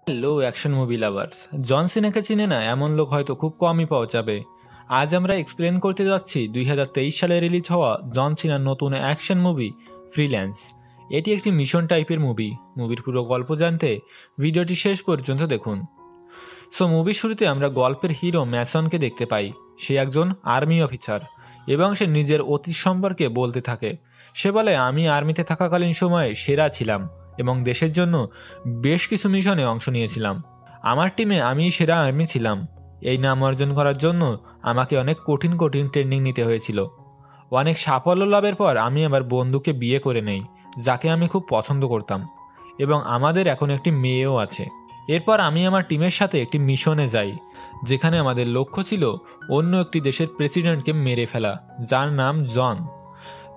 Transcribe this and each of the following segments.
Hello action movie lovers, জন সিনাকে চিনে না এমন লোক হয়তো খুব কমই পাওয়া যাবে। আজ আমরা এক্সপ্লেন করতে যাচ্ছি 2023 সালে রিলিজ হওয়া জন সিনার নতুন অ্যাকশন মুভি ফ্রিল্যান্স। এটি একটি মিশন টাইপের মুভির পুরো গল্প জানতে ভিডিওটি শেষ পর্যন্ত দেখুন। মুভির শুরুতে আমরা গল্পের হিরো ম্যাসনকে দেখতে পাই। সে একজন আর্মি অফিসার এবং সে নিজের অতীত সম্পর্কে বলতে থাকে। সে বলে, আমি আর্মিতে থাকাকালীন সময়ে সেরা ছিলাম এবং দেশের জন্য বেশ কিছু মিশনে অংশ নিয়েছিলাম। আমার টিমে আমি সেরা আর্মি ছিলাম। এই নাম অর্জন করার জন্য আমাকে অনেক কঠিন ট্রেনিং নিতে হয়েছিল। অনেক সাফল্য লাভের পর আমি আমার বন্ধুকে বিয়ে করে নেই, যাকে আমি খুব পছন্দ করতাম, এবং আমাদের এখন একটি মেয়েও আছে। এরপর আমি আমার টিমের সাথে একটি মিশনে যাই, যেখানে আমাদের লক্ষ্য ছিল অন্য একটি দেশের প্রেসিডেন্টকে মেরে ফেলা, যার নাম জন।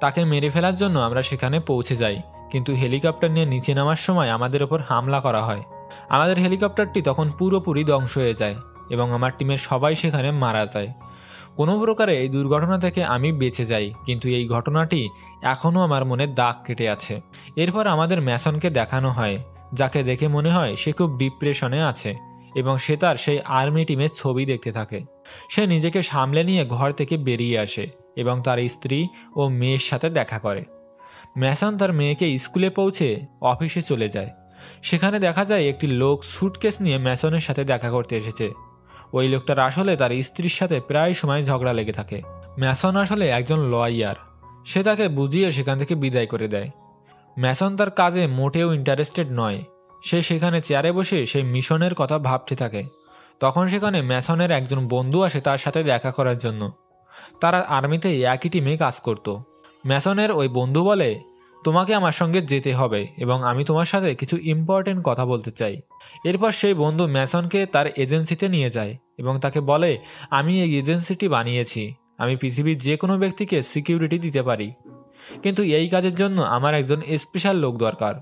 তাকে মেরে ফেলার জন্য আমরা সেখানে পৌঁছে যাই, কিন্তু হেলিকপ্টার নিয়ে নিচে নামার সময় আমাদের ওপর হামলা করা হয়। আমাদের হেলিকপ্টারটি তখন পুরোপুরি ধ্বংস হয়ে যায় এবং আমার টিমের সবাই সেখানে মারা যায়। কোনো প্রকারে এই দুর্ঘটনা থেকে আমি বেঁচে যাই, কিন্তু এই ঘটনাটি এখনও আমার মনে দাগ কেটে আছে। এরপর আমাদের ম্যাসনকে দেখানো হয়, যাকে দেখে মনে হয় সে খুব ডিপ্রেশনে আছে এবং সে তার সেই আর্মি টিমের ছবি দেখতে থাকে। সে নিজেকে সামলে নিয়ে ঘর থেকে বেরিয়ে আসে এবং তার স্ত্রী ও মেয়ের সাথে দেখা করে। ম্যাসন তার মেয়েকে স্কুলে পৌঁছে অফিসে চলে যায়। সেখানে দেখা যায় একটি লোক স্যুটকেস নিয়ে ম্যাসনের সাথে দেখা করতে এসেছে। ওই লোকটার আসলে তার স্ত্রীর সাথে প্রায় সময় ঝগড়া লেগে থাকে। ম্যাসন আসলে একজন লয়ার। সে তাকে বুঝিয়ে সেখান থেকে বিদায় করে দেয়। ম্যাসন তার কাজে মোটেও ইন্টারেস্টেড নয়। সে সেখানে চেয়ারে বসে সেই মিশনের কথা ভাবতে থাকে। তখন সেখানে ম্যাসনের একজন বন্ধু আসে তার সাথে দেখা করার জন্য। তারা আর্মিতে একই টিমে কাজ করত। ম্যাসনের ওই বন্ধু বলে, তোমাকে আমার সঙ্গে যেতে হবে এবং আমি তোমার সাথে কিছু ইম্পর্টেন্ট কথা বলতে চাই। এরপর সেই বন্ধু ম্যাসনকে তার এজেন্সিতে নিয়ে যায় এবং তাকে বলে, আমি এই এজেন্সিটি বানিয়েছি। আমি পৃথিবীর যে কোনো ব্যক্তিকে সিকিউরিটি দিতে পারি, কিন্তু এই কাজের জন্য আমার একজন স্পেশাল লোক দরকার।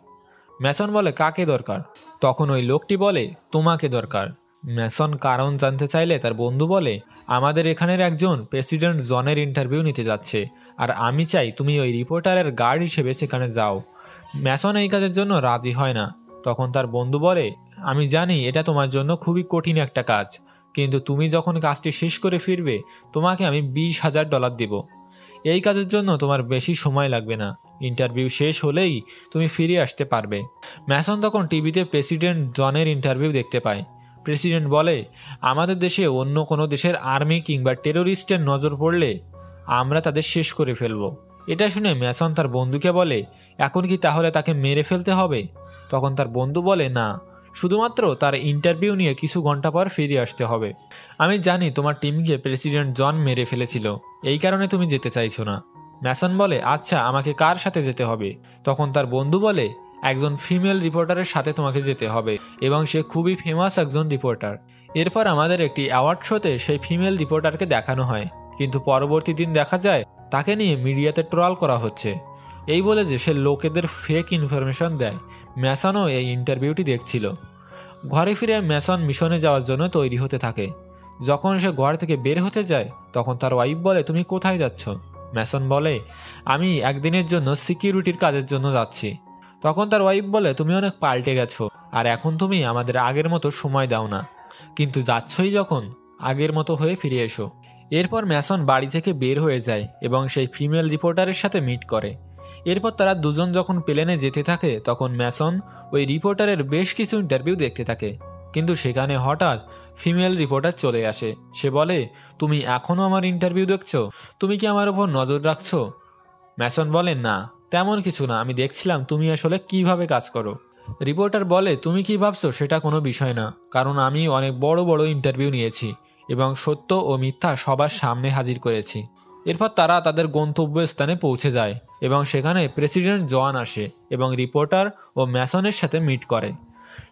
ম্যাসন বলে, কাকে দরকার? তখন ওই লোকটি বলে, তোমাকে দরকার। ম্যাসন কারণ জানতে চাইলে তার বন্ধু বলে, আমাদের এখানের একজন প্রেসিডেন্ট জনের ইন্টারভিউ নিতে যাচ্ছে, আর আমি চাই তুমি ওই রিপোর্টারের গার্ড হিসেবে সেখানে যাও। ম্যাসন এই কাজের জন্য রাজি হয় না। তখন তার বন্ধু বলে, আমি জানি এটা তোমার জন্য খুবই কঠিন একটা কাজ, কিন্তু তুমি যখন কাজটি শেষ করে ফিরবে তোমাকে আমি $20,000 দেব। এই কাজের জন্য তোমার বেশি সময় লাগবে না, ইন্টারভিউ শেষ হলেই তুমি ফিরে আসতে পারবে। ম্যাসন তখন টিভিতে প্রেসিডেন্ট জনের ইন্টারভিউ দেখতে পায়। প্রেসিডেন্ট বলে, আমাদের দেশে অন্য কোনো দেশের আর্মি কিংবা টেরোরিস্টের নজর পড়লে আমরা তাদের শেষ করে ফেলব। এটা শুনে ম্যাসন তার বন্ধুকে বলে, এখন কি তাহলে তাকে মেরে ফেলতে হবে? তখন তার বন্ধু বলে, না, শুধুমাত্র তার ইন্টারভিউ নিয়ে কিছু ঘন্টা পর ফিরে আসতে হবে। আমি জানি তোমার টিমকে প্রেসিডেন্ট জন মেরে ফেলেছিল, এই কারণে তুমি যেতে চাইছো না। ম্যাসন বলে, আচ্ছা, আমাকে কার সাথে যেতে হবে? তখন তার বন্ধু বলে, একজন ফিমেল রিপোর্টারের সাথে তোমাকে যেতে হবে এবং সে খুবই ফেমাস একজন রিপোর্টার। এরপর আমাদের একটি অ্যাওয়ার্ড শোতে সেই ফিমেল রিপোর্টারকে দেখানো হয়, কিন্তু পরবর্তী দিন দেখা যায় তাকে নিয়ে মিডিয়াতে ট্রল করা হচ্ছে, এই বলে যে সে লোকেদের ফেক ইনফরমেশন দেয়। ম্যাসনও এই ইন্টারভিউটি দেখছিল। ঘরে ফিরে ম্যাসন মিশনে যাওয়ার জন্য তৈরি হতে থাকে। যখন সে ঘর থেকে বের হতে যায় তখন তার ওয়াইফ বলে, তুমি কোথায় যাচ্ছ? ম্যাসন বলে, আমি একদিনের জন্য সিকিউরিটির কাজের জন্য যাচ্ছি। তখন তার ওয়াইফ বলে, তুমি অনেক পাল্টে গেছো, আর এখন তুমি আমাদের আগের মতো সময় দাও না, কিন্তু যাচ্ছই যখন, আগের মতো হয়ে ফিরে এসো। এরপর ম্যাসন বাড়ি থেকে বের হয়ে যায় এবং সেই ফিমেল রিপোর্টারের সাথে মিট করে। এরপর তারা দুজন যখন প্লেনে যেতে থাকে তখন ম্যাসন ওই রিপোর্টারের বেশ কিছু ইন্টারভিউ দেখতে থাকে, কিন্তু সেখানে হঠাৎ ফিমেল রিপোর্টার চলে আসে। সে বলে, তুমি এখনও আমার ইন্টারভিউ দেখছো? তুমি কি আমার ওপর নজর রাখছো? ম্যাসন বলে, না, তেমন কিছু না, আমি দেখছিলাম তুমি আসলে কিভাবে কাজ করো। রিপোর্টার বলে, তুমি কি ভাবছো সেটা কোনো বিষয় না, কারণ আমি অনেক বড় বড় ইন্টারভিউ নিয়েছি এবং সত্য ও মিথ্যা সবার সামনে হাজির করেছি। এরপর তারা তাদের গন্তব্যস্থানে পৌঁছে যায় এবং সেখানে প্রেসিডেন্ট জন আসে এবং রিপোর্টার ও ম্যাসনের সাথে মিট করে।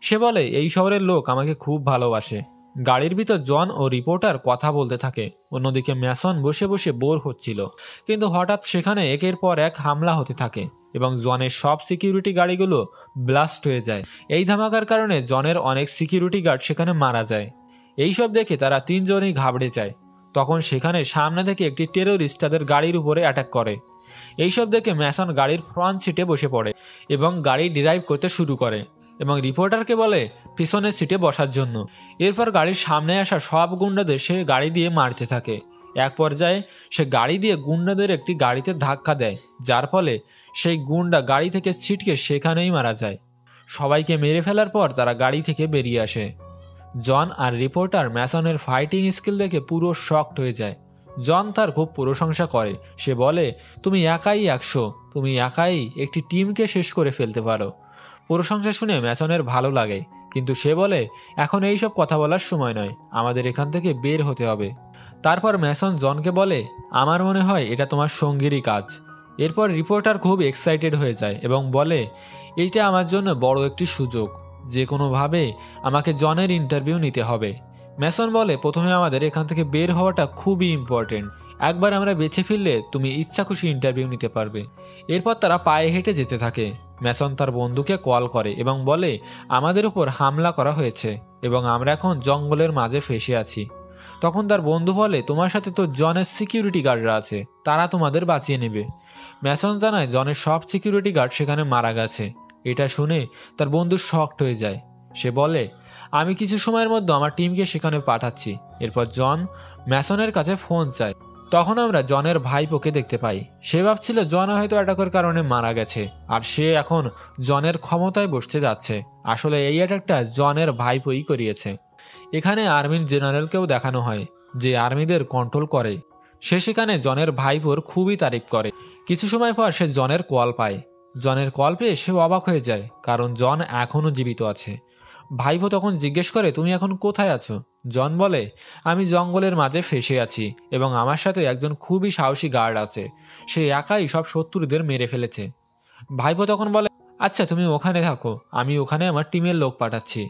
সে বলে, এই শহরের লোক আমাকে খুব ভালোবাসে। গাড়ির ভিতর জন ও রিপোর্টার কথা বলতে থাকে। অন্যদিকে ম্যাসন বসে বসে বোর হচ্ছিল, কিন্তু হঠাৎ সেখানে একের পর এক হামলা হতে থাকে এবং জনের সব সিকিউরিটি গাড়িগুলো ব্লাস্ট হয়ে যায়। এই ধামাকার কারণে জনের অনেক সিকিউরিটি গার্ড সেখানে মারা যায়। এইসব দেখে তারা তিনজনই ঘাবড়ে যায়। তখন সেখানে সামনে থেকে একটি টেরোরিস্ট তাদের গাড়ির উপরে অ্যাটাক করে। এইসব দেখে ম্যাসন গাড়ির ফ্রন্ট সিটে বসে পড়ে এবং গাড়ি ড্রাইভ করতে শুরু করে এবং রিপোর্টারকে বলে, পিছনের সিটে বসার জন্য। এরপর গাড়ির সামনে আসা সব গুন্ডাদের সে গাড়ি দিয়ে মারতে থাকে। এক পর্যায়ে সে গাড়ি দিয়ে গুন্ডাদের একটি গাড়িতে ধাক্কা দেয়, যার ফলে সেই গুন্ডা গাড়ি থেকে ছিটকে সেখানেই মারা যায়। সবাইকে মেরে ফেলার পর তারা গাড়ি থেকে বেরিয়ে আসে। জন আর রিপোর্টার ম্যাসনের ফাইটিং স্কিল দেখে পুরো শকড হয়ে যায়। জন তার খুব প্রশংসা করে। সে বলে, তুমি একাই 100, তুমি একাই একটি টিমকে শেষ করে ফেলতে পারো। প্রশংসা শুনে ম্যাসনের ভালো লাগে, কিন্তু সে বলে এখন এইসব কথা বলার সময় নয়, আমাদের এখান থেকে বের হতে হবে। তারপর ম্যাসন জনকে বলে, আমার মনে হয় এটা তোমার সঙ্গীরই কাজ। এরপর রিপোর্টার খুব এক্সাইটেড হয়ে যায় এবং বলে, এইটা আমার জন্য বড় একটি সুযোগ, যে কোনোভাবে আমাকে জনের ইন্টারভিউ নিতে হবে। ম্যাসন বলে, প্রথমে আমাদের এখান থেকে বের হওয়াটা খুবই ইম্পর্টেন্ট। একবার আমরা বেঁচে ফিরলে তুমি ইচ্ছা খুশি ইন্টারভিউ নিতে পারবে। এরপর তারা পায়ে হেঁটে যেতে থাকে। ম্যাসন তার বন্ধুকে কল করে এবং বলে, আমাদের উপর হামলা করা হয়েছে এবং আমরা এখন জঙ্গলের মাঝে ফেসে আছি। তখন তার বন্ধু বলে, তোমার সাথে তো জনের সিকিউরিটি গার্ডরা আছে, তারা তোমাদের বাঁচিয়ে নেবে। ম্যাসন জানায় জনের সব সিকিউরিটি গার্ড সেখানে মারা গেছে। এটা শুনে তার বন্ধু শকড হয়ে যায়। সে বলে, আমি কিছু সময়ের মধ্যে আমার টিমকে সেখানে পাঠাচ্ছি। এরপর জন ম্যাসনের কাছে ফোন চায়। তখন আমরা জনের ভাইপোকে দেখতে পাই। সে ভাবছিল জন হয়তো অ্যাটাকের কারণে মারা গেছে আর সে এখন জনের ক্ষমতায় বসতে যাচ্ছে। আসলে এই অ্যাটাকটা জনের ভাইপোই করিয়েছে। এখানে আর্মির জেনারেলকেও দেখানো হয়, যে আর্মিদের কন্ট্রোল করে। সে সেখানে জনের ভাইপোর খুবই তারিফ করে। কিছু সময় পর সে জনের কল পায়। জনের কল পেয়ে সে অবাক হয়ে যায়, কারণ জন এখনও জীবিত আছে। ভাইপো তখন জিজ্ঞেস করে, তুমি এখন কোথায় আছো? জন বলে, আমি জঙ্গলের মাঝে ফেসে আছি এবং আমার সাথে একজন খুবই সাহসী গার্ড আছে, সে একাই সব শত্রুদের মেরে ফেলেছে। ভাইপো তখন বলে, আচ্ছা তুমি ওখানে থাকো, আমি ওখানে আমার টিমের লোক পাঠাচ্ছি।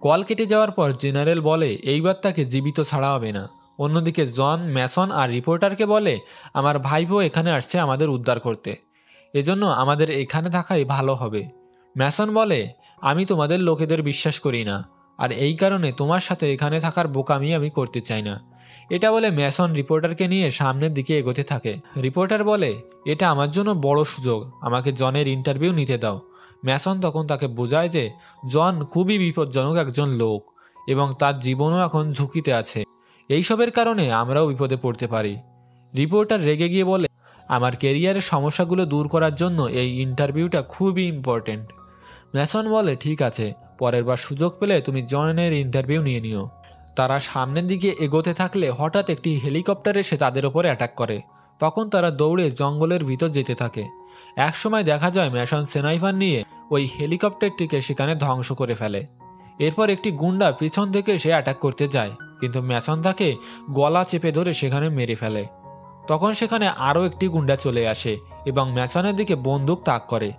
কল কেটে যাওয়ার পর জেনারেল বলে, এইবার তাকে জীবিত ছাড়া হবে না। অন্যদিকে জন ম্যাসন আর রিপোর্টারকে বলে, আমার ভাইপো এখানে আসছে আমাদের উদ্ধার করতে, এজন্য আমাদের এখানে থাকাই ভালো হবে। ম্যাসন বলে, আমি তোমাদের লোকেদের বিশ্বাস করি না, আর এই কারণে তোমার সাথে এখানে থাকার বোকামি আমি করতে চাই না। এটা বলে ম্যাসন রিপোর্টারকে নিয়ে সামনের দিকে এগোতে থাকে। রিপোর্টার বলে, এটা আমার জন্য বড় সুযোগ, আমাকে জনের ইন্টারভিউ নিতে দাও। ম্যাসন তখন তাকে বোঝায় যে জন খুবই বিপজ্জনক একজন লোক এবং তার জীবনও এখন ঝুঁকিতে আছে। এইসবের কারণে আমরাও বিপদে পড়তে পারি। রিপোর্টার রেগে গিয়ে বলে, আমার কেরিয়ারের সমস্যাগুলো দূর করার জন্য এই ইন্টারভিউটা খুবই ইম্পর্টেন্ট। ম্যাসন বলে, ঠিক আছে, পরের বার সুযোগ পেলে তুমি জনের ইন্টারভিউ নিয়ে নিও। তারা সামনের দিকে এগোতে থাকলে হঠাৎ একটি হেলিকপ্টার এসে তাদের ওপর অ্যাটাক করে। তখন তারা দৌড়ে জঙ্গলের ভিতর যেতে থাকে। একসময় দেখা যায় ম্যাসন স্নাইপার নিয়ে ওই হেলিকপ্টারটিকে সেখানে ধ্বংস করে ফেলে। এরপর একটি গুন্ডা পিছন থেকে সে অ্যাটাক করতে যায়, কিন্তু ম্যাসন তাকে গলা চেপে ধরে সেখানে মেরে ফেলে। তখন সেখানে আরও একটি গুন্ডা চলে আসে এবং ম্যাসনের দিকে বন্দুক তাক করে,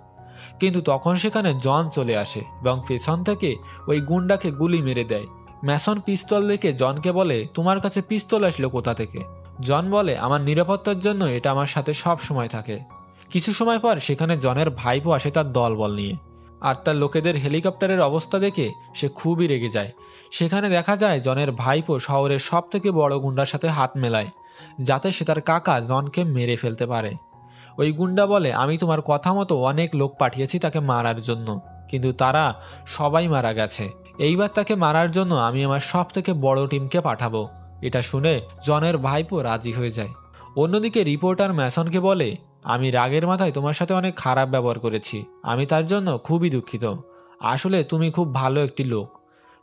কিন্তু তখন সেখানে জন চলে আসে এবং পেছন থেকে ওই গুন্ডাকে গুলি মেরে দেয়। ম্যাসন পিস্তল দেখে জনকে বলে, তোমার কাছে পিস্তল আসলো কোথা থেকে? জন বলে, আমার নিরাপত্তার জন্য এটা আমার সাথে সব সময় থাকে। কিছু সময় পর সেখানে জনের ভাইপো আসে তার দলবল নিয়ে, আর তার লোকেদের হেলিকপ্টারের অবস্থা দেখে সে খুবই রেগে যায়। সেখানে দেখা যায় জনের ভাইপো শহরের সব থেকে বড় গুন্ডার সাথে হাত মেলায়, যাতে সে তার কাকা জনকে মেরে ফেলতে পারে। ওই গুন্ডা বলে, আমি তোমার কথা মতো অনেক লোক পাঠিয়েছি তাকে মারার জন্য, কিন্তু তারা সবাই মারা গেছে। এইবার তাকে মারার জন্য আমি আমার সব থেকে বড় টিমকে পাঠাবো। এটা শুনে জনের ভাইপো রাজি হয়ে যায়। অন্যদিকে রিপোর্টার ম্যাসনকে বলে, আমি রাগের মাথায় তোমার সাথে অনেক খারাপ ব্যবহার করেছি, আমি তার জন্য খুবই দুঃখিত। আসলে তুমি খুব ভালো একটি লোক।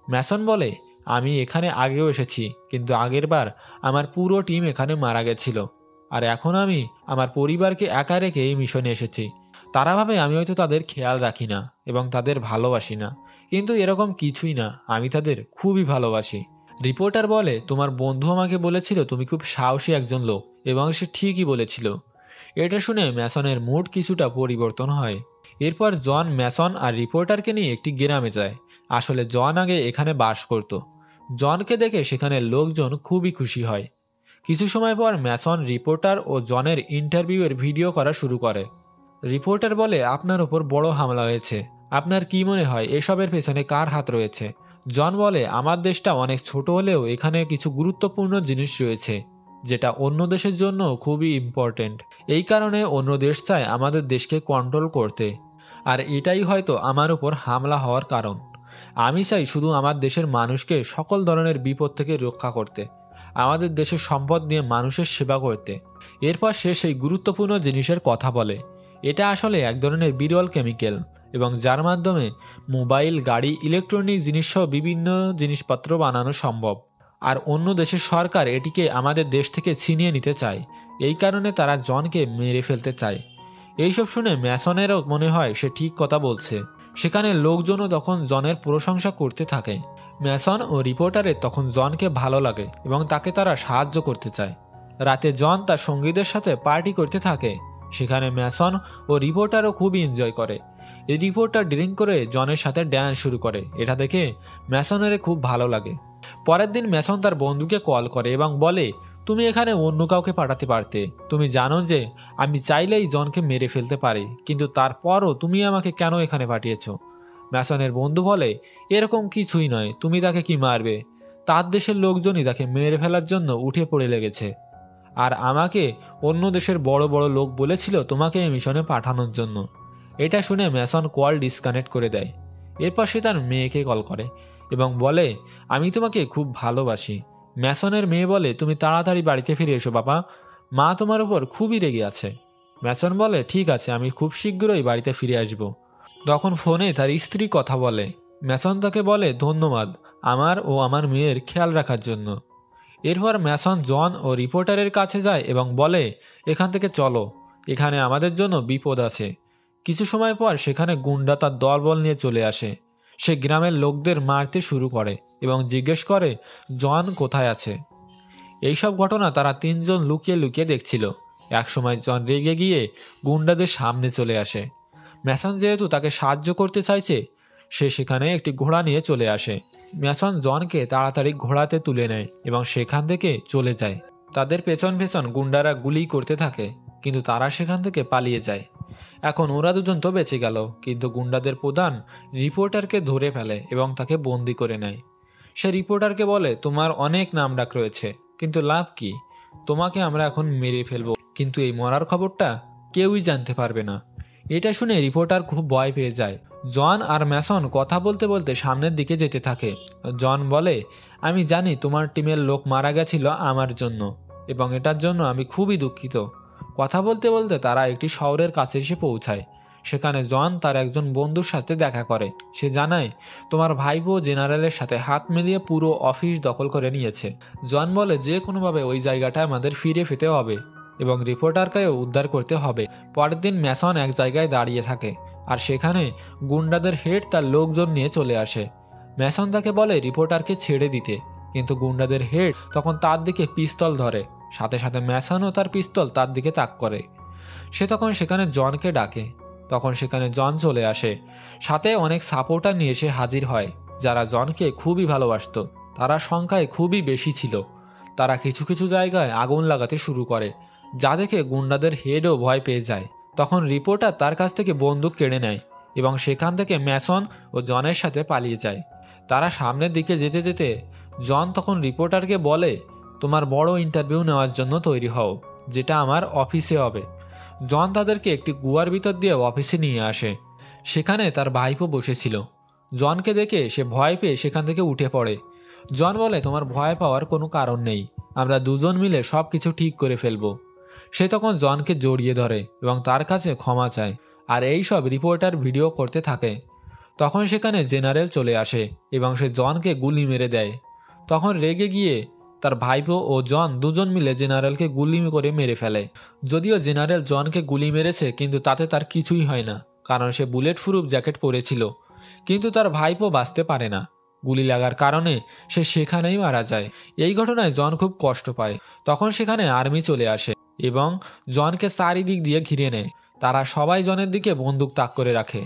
ম্যাসন বলে, আমি এখানে আগেও এসেছি, কিন্তু আগের বার আমার পুরো টিম এখানে মারা গেছিল, আর এখন আমি আমার পরিবারকে একা রেখে এই মিশনে এসেছি। তারা ভাবে আমি হয়তো তাদের খেয়াল রাখি না এবং তাদের ভালোবাসি না, কিন্তু এরকম কিছুই না, আমি তাদের খুবই ভালোবাসি। রিপোর্টার বলে, তোমার বন্ধু আমাকে বলেছিল তুমি খুব সাহসী একজন লোক, এবং সে ঠিকই বলেছিল। এটা শুনে ম্যাসনের মুড কিছুটা পরিবর্তন হয়। এরপর জন ম্যাসন আর রিপোর্টারকে নিয়ে একটি গ্রামে যায়। আসলে জন আগে এখানে বাস করত। জনকে দেখে সেখানে লোকজন খুবই খুশি হয়। কিছু সময় পর ম্যাসন রিপোর্টার ও জনের ইন্টারভিউয়ের ভিডিও করা শুরু করে। রিপোর্টার বলে, আপনার ওপর বড় হামলা হয়েছে, আপনার কি মনে হয় এসবের পেছনে কার হাত রয়েছে? জন বলে, আমার দেশটা অনেক ছোট হলেও এখানে কিছু গুরুত্বপূর্ণ জিনিস রয়েছে, যেটা অন্য দেশের জন্য খুবই ইম্পর্টেন্ট। এই কারণে অন্য দেশ চায় আমাদের দেশকে কন্ট্রোল করতে, আর এটাই হয়তো আমার উপর হামলা হওয়ার কারণ। আমি চাই শুধু আমার দেশের মানুষকে সকল ধরনের বিপদ থেকে রক্ষা করতে, আমাদের দেশের সম্পদ নিয়ে মানুষের সেবা করতে। এরপর সে সেই গুরুত্বপূর্ণ জিনিসের কথা বলে। এটা আসলে এক ধরনের বিরল কেমিক্যাল এবং যার মাধ্যমে মোবাইল, গাড়ি, ইলেকট্রনিক জিনিস সহ বিভিন্ন জিনিসপত্র বানানো সম্ভব। আর অন্য দেশের সরকার এটিকে আমাদের দেশ থেকে ছিনিয়ে নিতে চায়। এই কারণে তারা জনকে মেরে ফেলতে চায়। এইসব শুনে ম্যাসনেরও মনে হয় সে ঠিক কথা বলছে। সেখানে লোকজনও তখন জনের প্রশংসা করতে থাকে। ম্যাসন ও রিপোর্টারের তখন জনকে ভালো লাগে এবং তাকে তারা সাহায্য করতে চায়। রাতে জন তার সঙ্গীদের সাথে পার্টি করতে থাকে। সেখানে ম্যাসন ও রিপোর্টারও খুবই এনজয় করে। এই রিপোর্টার ড্রিঙ্ক করে জনের সাথে ড্যান্স শুরু করে। এটা দেখে ম্যাসনের খুব ভালো লাগে। পরের দিন ম্যাসন তার বন্ধুকে কল করে এবং বলে, তুমি এখানে অন্য কাউকে পাঠাতে পারতে। তুমি জানো যে আমি চাইলেই জনকে মেরে ফেলতে পারি, কিন্তু তারপরও তুমি আমাকে কেন এখানে পাঠিয়েছ? ম্যাসনের বন্ধু বলে, এরকম কিছুই নয়, তুমি তাকে কি মারবে? তার দেশের লোকজনই তাকে মেরে ফেলার জন্য উঠে পড়ে লেগেছে। আর আমাকে অন্য দেশের বড় বড় লোক বলেছিল তোমাকে এই মিশনে পাঠানোর জন্য। এটা শুনে ম্যাসন কল ডিসকানেক্ট করে দেয়। এরপর সে তার মেয়েকে কল করে এবং বলে, আমি তোমাকে খুব ভালোবাসি। ম্যাসনের মেয়ে বলে, তুমি তাড়াতাড়ি বাড়িতে ফিরে এসো বাবা, মা তোমার উপর খুবই রেগে আছে। ম্যাসন বলে, ঠিক আছে, আমি খুব শীঘ্রই বাড়িতে ফিরে আসব। তখন ফোনে তার স্ত্রী কথা বলে। ম্যাসন তাকে বলে, ধন্যবাদ আমার ও আমার মেয়ের খেয়াল রাখার জন্য। এরপর ম্যাসন জন ও রিপোর্টারের কাছে যায় এবং বলে, এখান থেকে চলো, এখানে আমাদের জন্য বিপদ আছে। কিছু সময় পর সেখানে গুন্ডা তার দলবল নিয়ে চলে আসে। সে গ্রামের লোকদের মারতে শুরু করে এবং জিজ্ঞেস করে জন কোথায় আছে। এইসব ঘটনা তারা তিনজন লুকিয়ে লুকিয়ে দেখছিল। একসময় জন রেগে গিয়ে গুন্ডাদের সামনে চলে আসে। ম্যাসন যেহেতু তাকে সাহায্য করতে চাইছে, সে সেখানে একটি ঘোড়া নিয়ে চলে আসে। ম্যাসন জনকে তাড়াতাড়ি ঘোড়াতে তুলে নেয় এবং সেখান থেকে চলে যায়। তাদের পেছন পেছন গুন্ডারা গুলি করতে থাকে, কিন্তু তারা সেখান থেকে পালিয়ে যায়। এখন ওরা দুজন তো বেঁচে গেল, কিন্তু গুন্ডাদের প্রধান রিপোর্টারকে ধরে ফেলে এবং তাকে বন্দি করে নেয়। সে রিপোর্টারকে বলে, তোমার অনেক নামডাক রয়েছে, কিন্তু লাভ কি? তোমাকে আমরা এখন মেরে ফেলবো, কিন্তু এই মরার খবরটা কেউই জানতে পারবে না। এটা শুনে রিপোর্টার খুব ভয় পেয়ে যায়। জন আর ম্যাসন কথা বলতে বলতে সামনের দিকে যেতে থাকে। জন বলে, আমি জানি তোমার টিমের লোক মারা গেছিল আমার জন্য এবং এটার জন্য আমি খুবই দুঃখিত। কথা বলতে বলতে তারা একটি শহরের কাছে এসে পৌঁছায়। সেখানে জন তার একজন বন্ধুর সাথে দেখা করে। সে জানায়, তোমার ভাইপো জেনারেলের সাথে হাত মিলিয়ে পুরো অফিস দখল করে নিয়েছে। জন বলে, যে কোনোভাবে ওই জায়গাটা আমাদের ফিরে পেতে হবে এবং রিপোর্টারকেও উদ্ধার করতে হবে। পরের দিন ম্যাসন এক জায়গায় দাঁড়িয়ে থাকে আর সেখানে গুন্ডাদের হেড তার লোকজন নিয়ে চলে আসে। ম্যাসন তাকে বলে রিপোর্টারকে ছেড়ে দিতে, কিন্তু গুন্ডাদের হেড তখন তার দিকে পিস্তল ধরে। সাথে সাথে ম্যাসনও তার পিস্তল তার দিকে তাক করে। সে তখন সেখানে জনকে ডাকে। তখন সেখানে জন চলে আসে। সাথে অনেক সাপোর্টার নিয়ে সে হাজির হয়, যারা জনকে খুবই ভালোবাসত। তারা সংখ্যায় খুবই বেশি ছিল। তারা কিছু কিছু জায়গায় আগুন লাগাতে শুরু করে, যা দেখে গুন্ডাদের হেডও ভয় পেয়ে যায়। তখন রিপোর্টার তার কাছ থেকে বন্দুক কেড়ে নেয় এবং সেখান থেকে ম্যাসন ও জনের সাথে পালিয়ে যায়। তারা সামনের দিকে যেতে যেতে জন তখন রিপোর্টারকে বলে, তোমার বড় ইন্টারভিউ নেওয়ার জন্য তৈরি হও, যেটা আমার অফিসে হবে। জন তাদেরকে একটি গুহার ভিতর দিয়ে অফিসে নিয়ে আসে। সেখানে তার ভাইপো বসেছিল। জনকে দেখে সে ভয় পেয়ে সেখান থেকে উঠে পড়ে। জন বলে, তোমার ভয় পাওয়ার কোনো কারণ নেই, আমরা দুজন মিলে সব কিছু ঠিক করে ফেলবো। সে তখন জনকে জড়িয়ে ধরে এবং তার কাছে ক্ষমা চায়। আর এই সব রিপোর্টার ভিডিও করতে থাকে। তখন সেখানে জেনারেল চলে আসে এবং সে জনকে গুলি মেরে দেয়। তখন রেগে গিয়ে তার ভাইপো ও জন দুজন মিলে জেনারেলকে গুলি করে মেরে ফেলে। যদিও জেনারেল জনকে গুলি মেরেছে, কিন্তু তাতে তার কিছুই হয় না, কারণ সে বুলেট প্রুফ জ্যাকেট পরেছিল। কিন্তু তার ভাইপো বাঁচতে পারে না। গুলি লাগার কারণে সে সেখানেই মারা যায়। এই ঘটনায় জন খুব কষ্ট পায়। তখন সেখানে আর্মি চলে আসে এবং জনকে চারিদিক দিয়ে ঘিরে নেয়। তারা সবাই জনের দিকে বন্দুক তাক করে রাখে।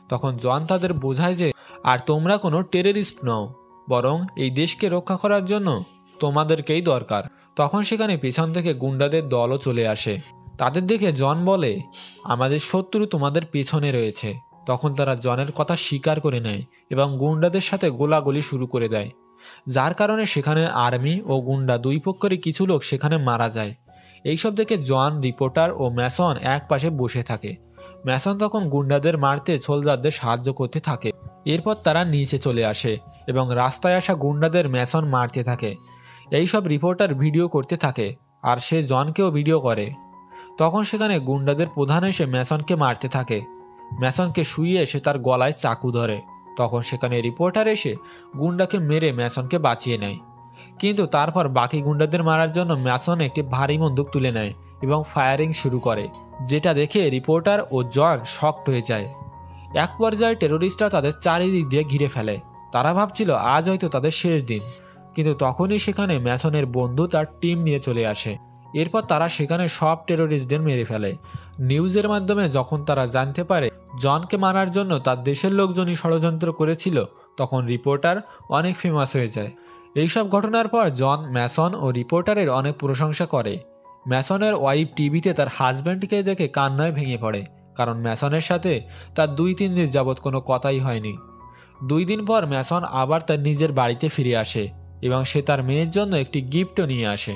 তখন জন তাদের বোঝায় যে, আর তোমরা কোনো টেররিস্ট নও, বরং এই দেশকে রক্ষা করার জন্য তোমাদেরকেই দরকার। তখন সেখানে পিছন থেকে গুন্ডাদের দলও চলে আসে। তাদের দেখে জন বলে, আমাদের শত্রু তোমাদের পেছনে রয়েছে। তখন তারা জনের কথা স্বীকার করে নেয় এবং গুন্ডাদের সাথে গোলাগুলি শুরু করে দেয়, যার কারণে সেখানে আর্মি ও গুন্ডা দুই পক্ষেরই কিছু লোক সেখানে মারা যায়। এইসব দেখে জন, রিপোর্টার ও ম্যাসন এক পাশে বসে থাকে। ম্যাসন তখন গুন্ডাদের মারতে সোলজারদের সাহায্য করতে থাকে। এরপর তারা নিচে চলে আসে এবং রাস্তায় আসা গুন্ডাদের ম্যাসন মারতে থাকে। এইসব রিপোর্টার ভিডিও করতে থাকে আর সে জনকেও ভিডিও করে। তখন সেখানে গুন্ডাদের প্রধান এসে ম্যাসনকে মারতে থাকে। ম্যাসনকে শুইয়ে সে তার গলায় চাকু ধরে। তখন সেখানে রিপোর্টার এসে গুন্ডাকে মেরে ম্যাসনকে বাঁচিয়ে নেয়। কিন্তু তারপর বাকি গুন্ডাদের মারার জন্য ম্যাসন একটি ভারী বন্দুক তুলে নেয় এবং ফায়ারিং শুরু করে, যেটা দেখে রিপোর্টার ও জন শকড হয়ে যায়। এক পর্যায়ে টেরোরিস্টরা তাদের চারিদিক দিয়ে ঘিরে ফেলে। তারা ভাবছিল আজ হয়তো তাদের শেষ দিন, কিন্তু তখনই সেখানে ম্যাসনের বন্ধু তার টিম নিয়ে চলে আসে। এরপর তারা সেখানে সব টেরোরিস্টদের মেরে ফেলে। নিউজের মাধ্যমে যখন তারা জানতে পারে জনকে মারার জন্য তার দেশের লোকজনই ষড়যন্ত্র করেছিল, তখন রিপোর্টার অনেক ফেমাস হয়ে যায়। এইসব ঘটনার পর জন ম্যাসন ও রিপোর্টারের অনেক প্রশংসা করে। ম্যাসনের ওয়াইফ টিভিতে তার হাজব্যান্ডকে দেখে কান্নায় ভেঙে পড়ে, কারণ ম্যাসনের সাথে তার 2-3 দিন যাবৎ কোনো কথাই হয়নি। 2 দিন পর ম্যাসন আবার তার নিজের বাড়িতে ফিরে আসে এবং সে তার মেয়ের জন্য একটি গিফটও নিয়ে আসে।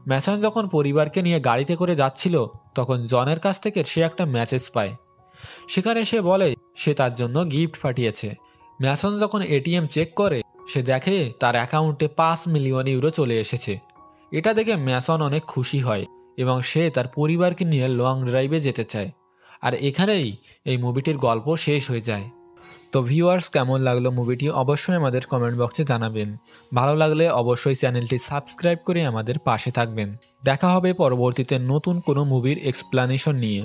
ম্যাসন যখন পরিবারকে নিয়ে গাড়িতে করে যাচ্ছিল, তখন জনের কাছ থেকে সে একটা মেসেজ পায়। সেখানে সে বলে সে তার জন্য গিফট পাঠিয়েছে। ম্যাসন যখন এটিএম চেক করে, সে দেখে তার অ্যাকাউন্টে 5 মিলিয়ন ইউরো চলে এসেছে। এটা দেখে ম্যাসন অনেক খুশি হয় এবং সে তার পরিবারকে নিয়ে লং ড্রাইভে যেতে চায়। আর এখানেই এই মুভিটির গল্প শেষ হয়ে যায়। তো ভিউয়ার্স, কেমন লাগলো মুভিটি অবশ্যই আমাদের কমেন্ট বক্সে জানাবেন। ভালো লাগলে অবশ্যই চ্যানেলটি সাবস্ক্রাইব করে আমাদের পাশে থাকবেন। দেখা হবে পরবর্তীতে নতুন কোনো মুভির এক্সপ্লানেশন নিয়ে।